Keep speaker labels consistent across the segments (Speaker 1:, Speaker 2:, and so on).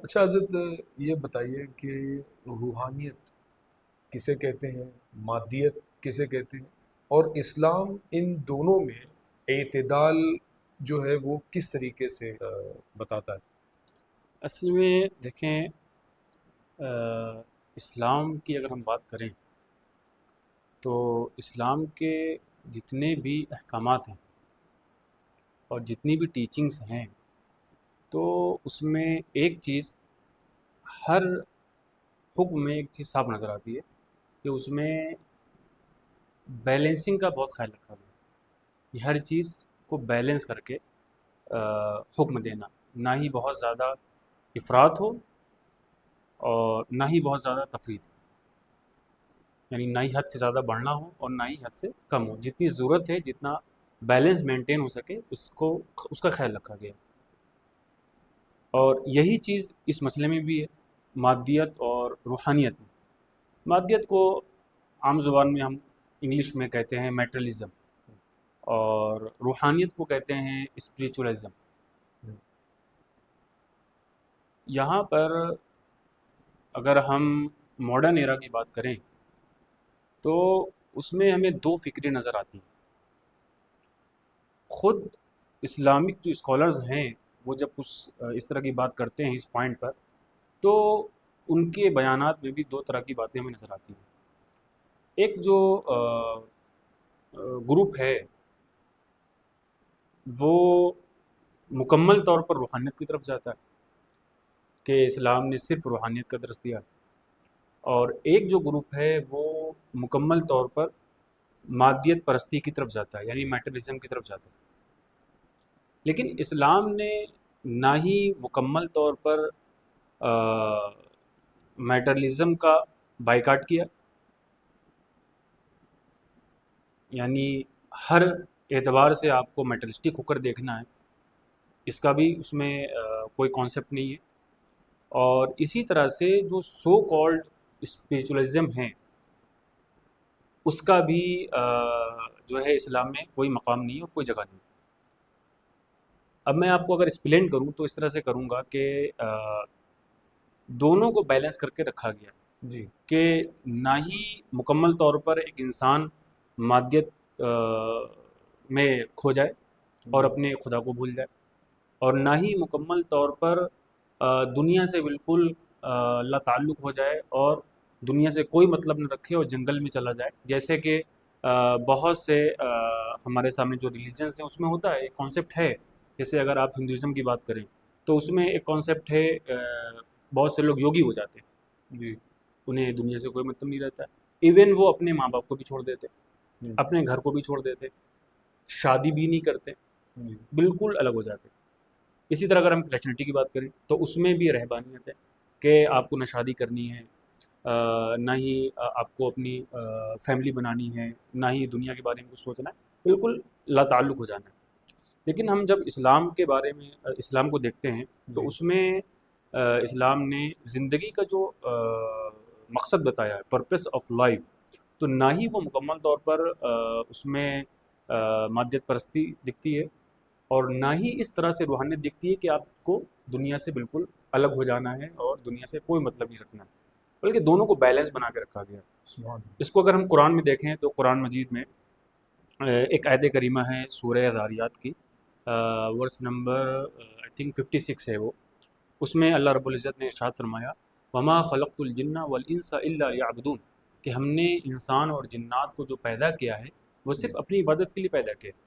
Speaker 1: اچھا حضرت، یہ بتائیے کہ روحانیت کسے کہتے ہیں، مادیت کسے کہتے ہیں، اور اسلام ان دونوں میں اعتدال جو ہے وہ کس طریقے سے بتاتا ہے؟
Speaker 2: اصل میں دیکھیں، اسلام کی اگر ہم بات کریں تو اسلام کے جتنے بھی احکامات ہیں اور جتنی بھی ٹیچنگز ہیں، تو اس میں ایک چیز، ہر حکم میں ایک چیز صاف نظر آتی ہے کہ اس میں بیلنسنگ کا بہت خیال رکھا گیا ہے، کہ ہر چیز کو بیلنس کر کے حکم دینا، نہ ہی بہت زیادہ افراط ہو اور نہ ہی بہت زیادہ تفریط ہو، یعنی نہ ہی حد سے زیادہ بڑھنا ہو اور نہ ہی حد سے کم ہو، جتنی ضرورت ہے، جتنا بیلنس مینٹین ہو سکے اس کا خیال رکھا گیا ہے۔ اور یہی چیز اس مسئلے میں بھی ہے، مادیت اور روحانیت میں۔ مادیت کو عام زبان میں ہم انگلش میں کہتے ہیں میٹرلزم، اور روحانیت کو کہتے ہیں اسپریچولزم۔ یہاں پر اگر ہم ماڈرن ایرا کی بات کریں تو اس میں ہمیں دو فکریں نظر آتی ہیں۔ خود اسلامک جو اسکالرز ہیں وہ جب اس طرح کی بات کرتے ہیں اس پوائنٹ پر، تو ان کے بیانات میں بھی دو طرح کی باتیں ہمیں نظر آتی ہیں۔ ایک جو گروپ ہے وہ مکمل طور پر روحانیت کی طرف جاتا ہے کہ اسلام نے صرف روحانیت کا درس دیا، اور ایک جو گروپ ہے وہ مکمل طور پر مادیت پرستی کی طرف جاتا ہے، یعنی میٹرلزم کی طرف جاتا ہے۔ لیکن اسلام نے نہ ہی مکمل طور پر میٹرلزم کا بائیکاٹ کیا، یعنی ہر اعتبار سے آپ کو میٹرلسٹک ہو کر دیکھنا ہے، اس کا بھی اس میں کوئی کانسیپٹ نہیں ہے۔ اور اسی طرح سے جو سو کالڈ اسپریچولزم ہیں، اس کا بھی جو ہے اسلام میں کوئی مقام نہیں ہے اور کوئی جگہ نہیں ہے۔ اب میں آپ کو اگر ایکسپلین کروں تو اس طرح سے کروں گا کہ دونوں کو بیلنس کر کے رکھا گیا
Speaker 1: جی
Speaker 2: کہ نہ ہی مکمل طور پر ایک انسان مادیت میں کھو جائے اور
Speaker 1: جی
Speaker 2: اپنے خدا کو بھول جائے، اور نہ ہی مکمل طور پر دنیا سے بالکل لا تعلق ہو جائے اور دنیا سے کوئی مطلب نہ رکھے اور جنگل میں چلا جائے، جیسے کہ بہت سے ہمارے سامنے جو ریلیجنس ہیں اس میں ہوتا ہے، ایک کانسیپٹ ہے۔ جیسے اگر آپ ہندوازم کی بات کریں تو اس میں ایک کانسیپٹ ہے، بہت سے لوگ یوگی ہو جاتے ہیں،
Speaker 1: جی
Speaker 2: انہیں دنیا سے کوئی مطلب نہیں رہتا ہے، ایون وہ اپنے ماں باپ کو بھی چھوڑ دیتے،
Speaker 1: جی
Speaker 2: اپنے گھر کو بھی چھوڑ دیتے، شادی بھی نہیں کرتے،
Speaker 1: جی
Speaker 2: بالکل الگ ہو جاتے۔ اسی طرح اگر ہم کرسچنٹی کی بات کریں تو اس میں بھی رہبانیت ہے کہ آپ کو نہ شادی کرنی ہے، نہ ہی آپ کو اپنی فیملی بنانی ہے، نہ ہی دنیا کے بارے میں کچھ سوچنا ہے، بالکل لا تعلق ہو جانا ہے۔ لیکن ہم جب اسلام کے بارے میں اسلام کو دیکھتے ہیں تو
Speaker 1: جی
Speaker 2: اس میں اسلام نے زندگی کا جو مقصد بتایا ہے، پرپس آف لائف، تو نہ ہی وہ مکمل طور پر اس میں مادیت پرستی دکھتی ہے، اور نہ ہی اس طرح سے روحانیت دکھتی ہے کہ آپ کو دنیا سے بالکل الگ ہو جانا ہے اور دنیا سے کوئی مطلب نہیں رکھنا ہے، بلکہ دونوں کو بیلنس بنا کے رکھا گیا ہے۔
Speaker 1: سبحان
Speaker 2: اس کو اگر ہم قرآن میں دیکھیں تو قرآن مجید میں ایک آیت کریمہ ہے سورہ ذاریات کی، ورس نمبر آئی تھنک 56 ہے وہ۔ اس میں اللہ رب العزت نے ارشاد فرمایا، وما خلقت الجن والانس الا ليعبدون، کہ ہم نے انسان اور جنات کو جو پیدا کیا ہے وہ
Speaker 1: اللہ۔
Speaker 2: صرف اپنی عبادت کے لیے پیدا کیا ہے۔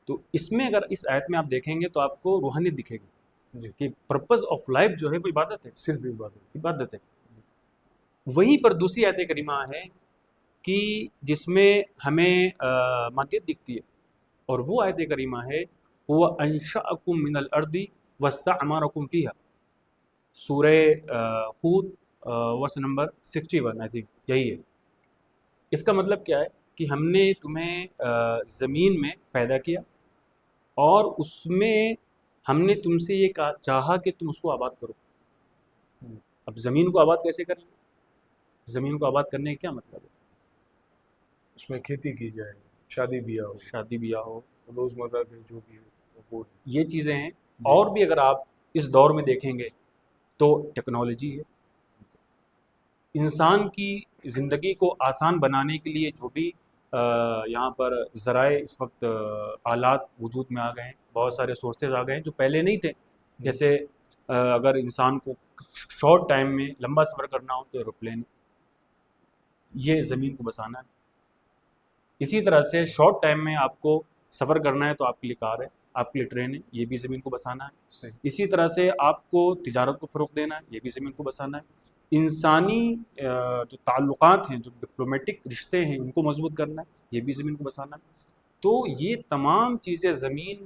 Speaker 2: تو اس میں اگر اس آیت میں آپ دیکھیں گے تو آپ کو روحانیت دکھے گی
Speaker 1: جی
Speaker 2: کہ پرپز آف لائف جو ہے وہ عبادت ہے،
Speaker 1: صرف عبادت۔
Speaker 2: عبادت ہے۔ وہیں پر دوسری آیت کریمہ ہے کہ جس میں ہمیں مادیت دکھتی ہے، اور وہ آیت کریمہ ہے وہ انشأکم من الارض واستعمرکم فیہا، سورہ ہود ورس نمبر 61 آئی تھنک یہی ہے۔ اس کا مطلب کیا ہے کہ ہم نے تمہیں زمین میں پیدا کیا، اور اس میں ہم نے تم سے یہ چاہا کہ تم اس کو آباد کرو۔ اب زمین کو آباد کیسے کریں؟ زمین کو آباد کرنے کا کیا مطلب ہے؟
Speaker 1: اس میں کھیتی کی جائے، شادی بیاہ ہو،
Speaker 2: شادی بیاہ ہو،
Speaker 1: روزمرہ کے جو بھی ہو وہ۔
Speaker 2: یہ چیزیں ہیں۔
Speaker 1: جی
Speaker 2: اور بھی اگر آپ اس دور میں دیکھیں گے تو ٹیکنالوجی ہے. انسان کی زندگی کو آسان بنانے کے لیے جو بھی یہاں پر ذرائع اس وقت آلات وجود میں آ گئے ہیں، بہت سارے سورسز آ گئے ہیں جو پہلے نہیں تھے. جیسے اگر انسان کو شارٹ ٹائم میں لمبا سفر کرنا ہو تو ایروپلین، یہ زمین کو بسانا ہے. اسی طرح سے شارٹ ٹائم میں آپ کو سفر کرنا ہے تو آپ کے لیے کار ہے، آپ کے لیے ٹرین ہے، یہ بھی زمین کو بسانا ہے.
Speaker 1: صحیح.
Speaker 2: اسی طرح سے آپ کو تجارت کو فروغ دینا ہے، یہ بھی زمین کو بسانا ہے. انسانی جو تعلقات ہیں، جو ڈپلومیٹک رشتے ہیں، ان کو مضبوط کرنا ہے، یہ بھی زمین کو بسانا ہے. تو یہ تمام چیزیں زمین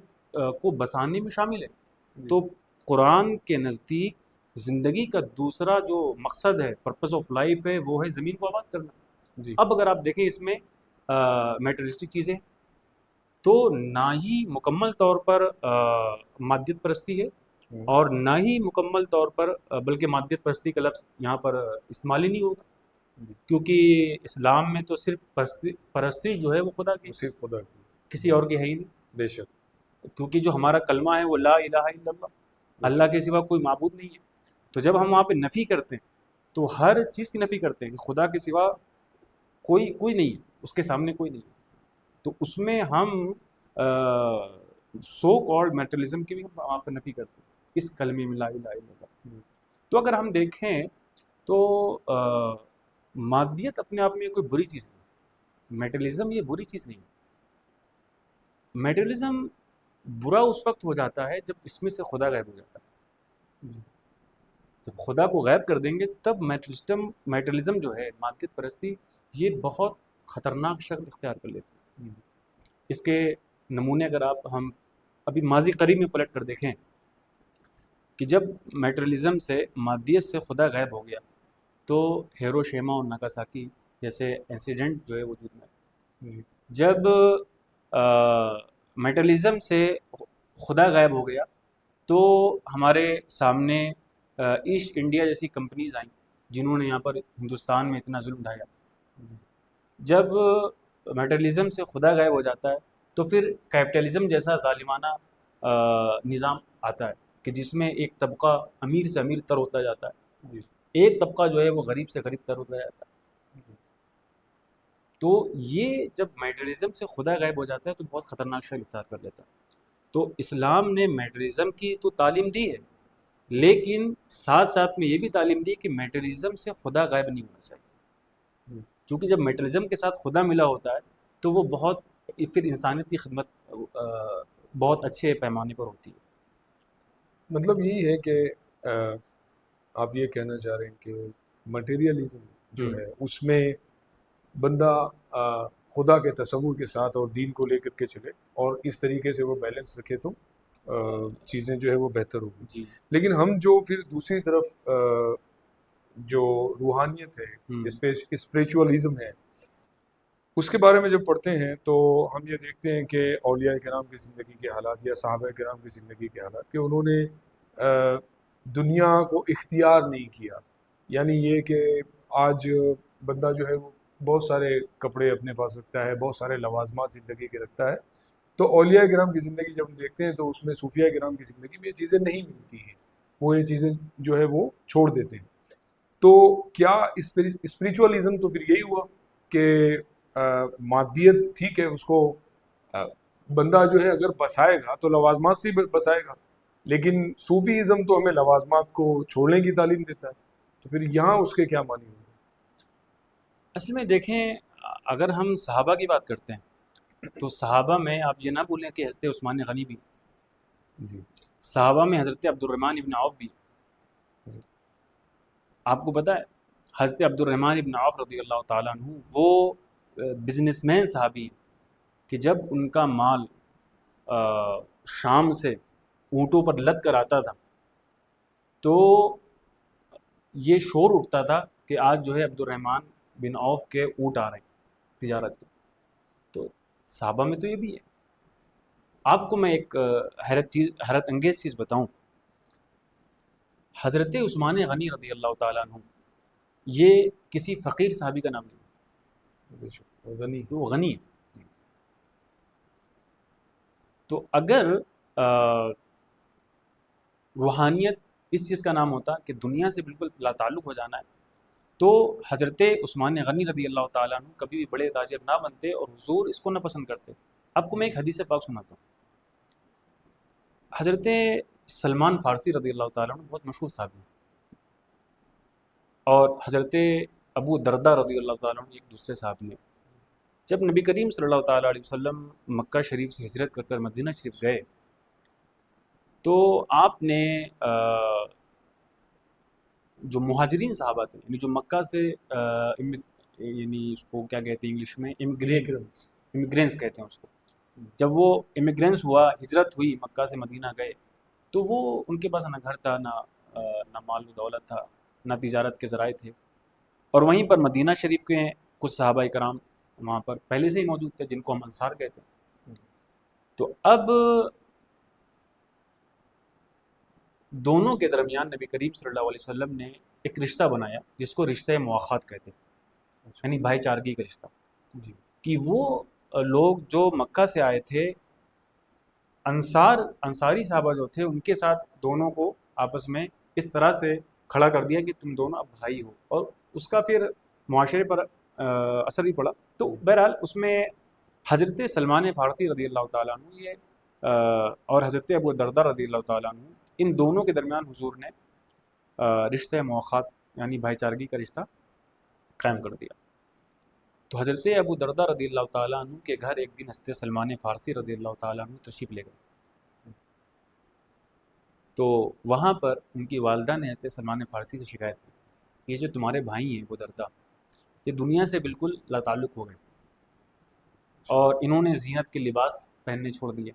Speaker 2: کو بسانے میں شامل ہیں. تو قرآن کے نزدیک زندگی کا دوسرا جو مقصد ہے، پرپز آف لائف ہے، وہ ہے زمین کو آباد کرنا.
Speaker 1: جی.
Speaker 2: اب اگر آپ دیکھیں اس میں میٹریلسٹک چیزیں تو نہ ہی مکمل طور پر مادیت پرستی ہے، اور نہ ہی مکمل طور پر بلکہ مادیت پرستی کا لفظ یہاں پر استعمال ہی نہیں ہوگا، کیونکہ اسلام میں تو صرف پرستش جو ہے وہ خدا کی،
Speaker 1: صرف خدا کی،
Speaker 2: کسی اور کی ہے ہی نہیں.
Speaker 1: بے شک.
Speaker 2: کیونکہ جو ہمارا کلمہ ہے وہ لا الہ الا اللہ، اللہ کے سوا کوئی معبود نہیں ہے. تو جب ہم وہاں پہ نفی کرتے ہیں تو ہر چیز کی نفی کرتے ہیں کہ خدا کے سوا کوئی نہیں ہے، اس کے سامنے کوئی نہیں ہے. تو اس میں ہم سو کالڈ میٹرلزم کی بھی ہم وہاں پہ نفی کرتے ہیں اس کلمے میں لا الہ الا اللہ. تو اگر ہم دیکھیں تو مادیت اپنے آپ میں کوئی بری چیز نہیں ہے، میٹرلزم یہ بری چیز نہیں ہے. میٹرلزم برا اس وقت ہو جاتا ہے جب اس میں سے خدا غائب ہو جاتا ہے. جب خدا کو غائب کر دیں گے تب میٹرلزم جو ہے، مادیت پرستی، یہ بہت خطرناک شکل اختیار کر لیتی ہے. اس کے نمونے اگر ہم ابھی ماضی قریب میں پلٹ کر دیکھیں کہ جب میٹرلزم سے، مادیت سے خدا غائب ہو گیا تو ہیروشیما اور ناگاساکی جیسے انسیڈنٹ جو ہے وجود میں. جب میٹرلزم سے خدا غائب ہو گیا تو ہمارے سامنے ایسٹ انڈیا جیسی کمپنیز آئیں جنہوں نے یہاں پر ہندوستان میں اتنا ظلم ڈھایا. جب میٹرلزم سے خدا غائب ہو جاتا ہے تو پھر کیپٹلزم جیسا ظالمانہ نظام آتا ہے کہ جس میں ایک طبقہ امیر سے امیر تر ہوتا جاتا ہے، ایک طبقہ جو ہے وہ غریب سے غریب تر ہوتا جاتا ہے. تو یہ جب میٹرلزم سے خدا غائب ہو جاتا ہے تو بہت خطرناک شکل اختیار کر لیتا ہے. تو اسلام نے میٹرلزم کی تو تعلیم دی ہے، لیکن ساتھ ساتھ میں یہ بھی تعلیم دی کہ میٹرلزم سے خدا غائب نہیں ہونا چاہیے. کیونکہ جب میٹرلزم کے ساتھ خدا ملا ہوتا ہے تو وہ بہت پھر انسانیت کی خدمت بہت اچھے پیمانے پر ہوتی ہے.
Speaker 1: مطلب یہی ہے کہ آپ یہ کہنا چاہ رہے ہیں کہ مٹیریلزم جو ہے اس میں بندہ خدا کے تصور کے ساتھ اور دین کو لے کر کے چلے اور اس طریقے سے وہ بیلنس رکھے تو چیزیں جو ہے وہ بہتر ہوگی. لیکن ہم جو پھر دوسری طرف جو روحانیت ہے، اسپریچولزم ہے، اس کے بارے میں جب پڑھتے ہیں تو ہم یہ دیکھتے ہیں کہ اولیاء کرام کی زندگی کے حالات یا صحابہ کرام کی زندگی کے حالات کہ انہوں نے دنیا کو اختیار نہیں کیا. یعنی یہ کہ آج بندہ جو ہے وہ بہت سارے کپڑے اپنے پاس رکھتا ہے، بہت سارے لوازمات زندگی کے رکھتا ہے. تو اولیاء کرام کی زندگی جب ہم دیکھتے ہیں تو اس میں صوفیاء کرام کی زندگی میں یہ چیزیں نہیں ملتی ہیں، وہ یہ چیزیں جو ہے وہ چھوڑ دیتے ہیں. تو کیا اسپریچولزم تو پھر یہی ہوا کہ مادیت ٹھیک ہے، اس کو بندہ جو ہے اگر بسائے گا تو لوازمات سے ہی بسائے گا، لیکن صوفیزم تو ہمیں لوازمات کو چھوڑنے کی تعلیم دیتا ہے. تو پھر یہاں اس کے کیا معنی ہوں گے؟
Speaker 2: اصل میں دیکھیں، اگر ہم صحابہ کی بات کرتے ہیں تو صحابہ میں آپ یہ نہ بھولیں کہ حضرت عثمان غنی بھی، صحابہ میں حضرت عبد الرحمن ابن عوف بھی. آپ کو پتہ ہے حضرت عبد الرحمن ابن عوف رضی اللہ تعالیٰ عنہ وہ بزنس مین صحابی کہ جب ان کا مال شام سے اونٹوں پر لد کر آتا تھا تو یہ شور اٹھتا تھا کہ آج جو ہے عبد الرحمن بن عوف کے اونٹ آ رہے ہیں تجارت کے. تو صحابہ میں تو یہ بھی ہے. آپ کو میں ایک حیرت انگیز چیز بتاؤں، حضرت عثمان غنی رضی اللہ تعالیٰ عنہ یہ کسی فقیر صحابی کا نام نہیں، وہ غنی ہے. تو اگر روحانیت اس چیز کا نام ہوتا کہ دنیا سے بالکل لا تعلق ہو جانا ہے، تو حضرت عثمان غنی رضی اللہ تعالیٰ عنہ کبھی بھی بڑے تاجر نہ بنتے اور حضور اس کو نہ پسند کرتے۔ آپ کو میں ایک حدیث پاک سناتا ہوں۔ حضرت سلمان فارسی رضی اللہ تعالیٰ عنہ بہت مشہور صحابی ہیں، اور حضرت ابو دردہ رضی اللہ تعالیٰ عنہ ایک دوسرے صحابی ہیں۔ جب نبی کریم صلی اللہ تعالیٰ علیہ وسلم مکہ شریف سے ہجرت کر کر مدینہ شریف گئے تو آپ نے جو مہاجرین صحابہ تھے، یعنی جو مکہ سے یعنی اس کو کیا کہتے ہیں انگلش میں امیگرینٹس کہتے ہیں اس کو، جب وہ امیگرینٹس ہوا، ہجرت ہوئی، مکہ سے مدینہ گئے، تو وہ ان کے پاس نہ گھر تھا، نہ مال و دولت تھا، نہ تجارت کے ذرائع تھے، اور وہیں پر مدینہ شریف کے کچھ صحابہ کرام وہاں پر پہلے سے ہی موجود تھے جن کو ہم انصار کہتے ہیں۔ تو اب دونوں کے درمیان نبی کریم صلی اللہ علیہ وسلم نے ایک رشتہ بنایا جس کو رشتہ مواخات کہتے ہیں، یعنی بھائی چارگی کا رشتہ، کہ وہ لوگ جو مکہ سے آئے تھے، انصاری صحابہ جو تھے، ان کے ساتھ دونوں کو آپس میں اس طرح سے کھڑا کر دیا کہ تم دونوں اب بھائی ہو، اور اس کا پھر معاشرے پر اثر بھی پڑا۔ تو بہرحال اس میں حضرت سلمان فارسی رضی اللہ تعالیٰ عنہ یہ اور حضرت ابو دردہ رضی اللہ تعالیٰ عنہ، ان دونوں کے درمیان حضور نے رشتہ مواخات یعنی بھائی چارگی کا رشتہ قائم کر دیا۔ تو حضرت ابو دردہ رضی اللہ تعالیٰ عنہ کے گھر ایک دن حضرت سلمان فارسی رضی اللہ تعالیٰ عنہ تشریف لے گئے، تو وہاں پر ان کی والدہ نے حضرت سلمان فارسی سے شکایت کی، یہ جو تمہارے بھائی ہیں ابو دردہ، یہ دنیا سے بالکل لا تعلق ہو گئے اور انہوں نے زینت کے لباس پہننے چھوڑ دیے۔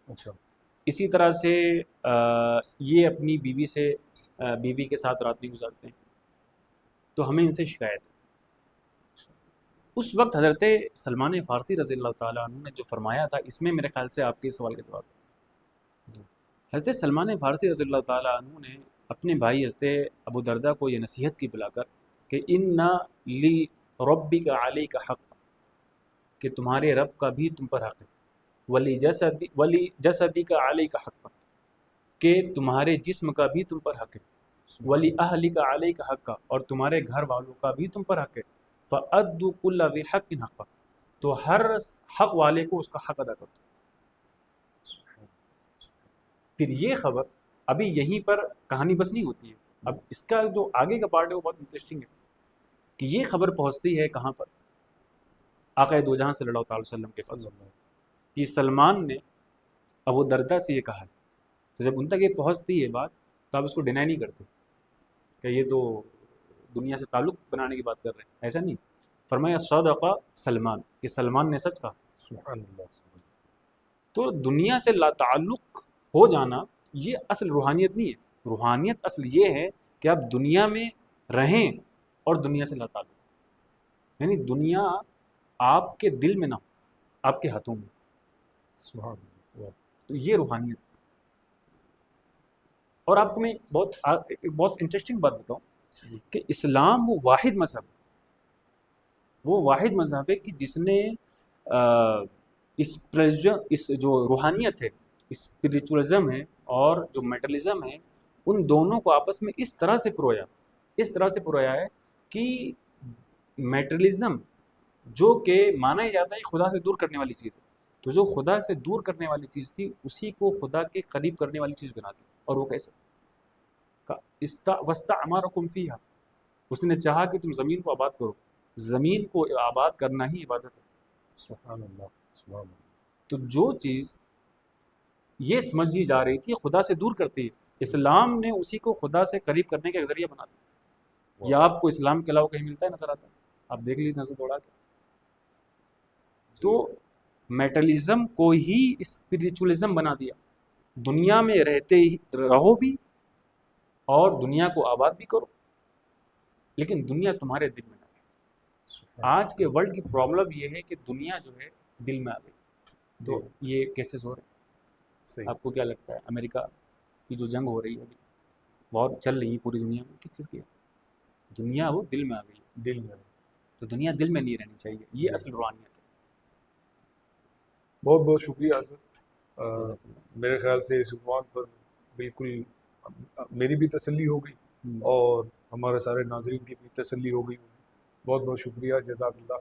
Speaker 1: اچھا،
Speaker 2: اسی طرح سے یہ اپنی بیوی کے ساتھ رات نہیں گزارتے ہیں، تو ہمیں ان سے شکایت ہے۔ اس وقت حضرت سلمان فارسی رضی اللہ تعالیٰ عنہ نے جو فرمایا تھا، اس میں میرے خیال سے آپ کے سوال کے جواب ہے۔ حضرت سلمان فارسی رضی اللہ تعالیٰ عنہ نے اپنے بھائی حضرت ابو دردہ کو یہ نصیحت کی بلا کر کہ اِنَّ لِرَبِّكَ عَلَيْكَ حق، کہ تمہارے رب کا بھی تم پر حق ہے، وَلِجَسَدِكَ عَلَيْكَ حق، کہ تمہارے جسم کا بھی تم پر حق ہے، وَلِأَهْلِكَ عَلَيْكَ حق، اور تمہارے گھر والوں کا بھی تم پر حق ہے، فَأَدُّ كُلَّ ذِي حَقٍ حَقَّ، تو ہر حق والے کو اس کا حق ادا کر دو۔ پھر یہ خبر ابھی یہیں پر کہانی بس نہیں ہوتی ہے، اب اس کا جو آگے کا پارٹ ہے وہ بہت انٹرسٹنگ ہے، کہ یہ خبر پہنچتی ہے کہاں پر؟ آقا دو جہاں صلی اللہ تعالی وسلم کے پاس، کہ سلمان نے ابو دردہ سے یہ کہا ہے۔ تو جب ان تک یہ پہنچتی ہے بات تو آپ اس کو ڈینائی نہیں کرتے کہ یہ تو دنیا سے تعلق بنانے کی بات کر رہے ہیں، ایسا نہیں۔ فرمایا صدق سلمان، کہ سلمان نے سچ کہا۔
Speaker 1: سبحان اللہ۔
Speaker 2: تو دنیا سے لا تعلق ہو جانا یہ اصل روحانیت نہیں ہے، روحانیت اصل یہ ہے کہ آپ دنیا میں رہیں اور دنیا سے لا تعلق، یعنی دنیا آپ کے دل میں نہ ہو، آپ کے ہاتھوں میں۔
Speaker 1: سبحان اللہ۔
Speaker 2: تو یہ روحانیت ہے۔ اور آپ کو میں بہت انٹرسٹنگ بات بتاؤں کہ اسلام وہ واحد مذہب ہے کہ جس نے اس جو روحانیت ہے، اسپریچولزم ہے اور جو میٹرلزم ہے، ان دونوں کو آپس میں اس طرح سے پرویا ہے کہ میٹرلزم جو کہ مانا ہی جاتا ہے خدا سے دور کرنے والی چیز ہے، تو جو خدا سے دور کرنے والی چیز تھی اسی کو خدا کے قریب کرنے والی چیز بنا دی۔ اور وہ کیسے؟ وَاسْتَعْمَرَكُمْ فِيهَا، اس نے چاہا کہ تم زمین کو آباد کرو، زمین کو آباد کرنا ہی عبادت ہے۔
Speaker 1: سبحان اللہ، سبحان اللہ۔
Speaker 2: تو جو چیز یہ سمجھی جا رہی تھی خدا سے دور کرتی ہے، اسلام نے اسی کو خدا سے قریب کرنے کا ایک ذریعہ بنا دیا۔ یا آپ کو اسلام کے علاوہ کہیں ملتا ہے نظر آتا ہے؟ آپ دیکھ لیجیے نظر دوڑا کے۔ تو میٹرلزم کو ہی اسپریچولزم بنا دیا، دنیا میں رہتے ہی رہو بھی اور دنیا کو آباد بھی کرو، لیکن دنیا تمہارے دل میں نہ رہے۔ آج کے ورلڈ کی پرابلم یہ ہے کہ دنیا جو ہے دل میں آ گئی۔ تو یہ کیسز ہو رہے ہیں۔ آپ کو کیا لگتا ہے امریکہ کی جو جنگ ہو رہی ہے ابھی بہت چل رہی ہے پوری دنیا میں، کس چیز کی ہے؟ دنیا وہ دل میں آ گئی ہے،
Speaker 1: دل میں۔
Speaker 2: تو دنیا دل میں نہیں رہنی چاہیے، یہ اصل روحانیت ہے۔
Speaker 1: بہت بہت شکریہ حضرت، میرے خیال سے اس عنوان پر بالکل میری بھی تسلی ہو گئی
Speaker 2: ہوں۔
Speaker 1: اور ہمارے سارے ناظرین کی بھی تسلی ہو گئی. بہت بہت شکریہ. جزاک اللہ.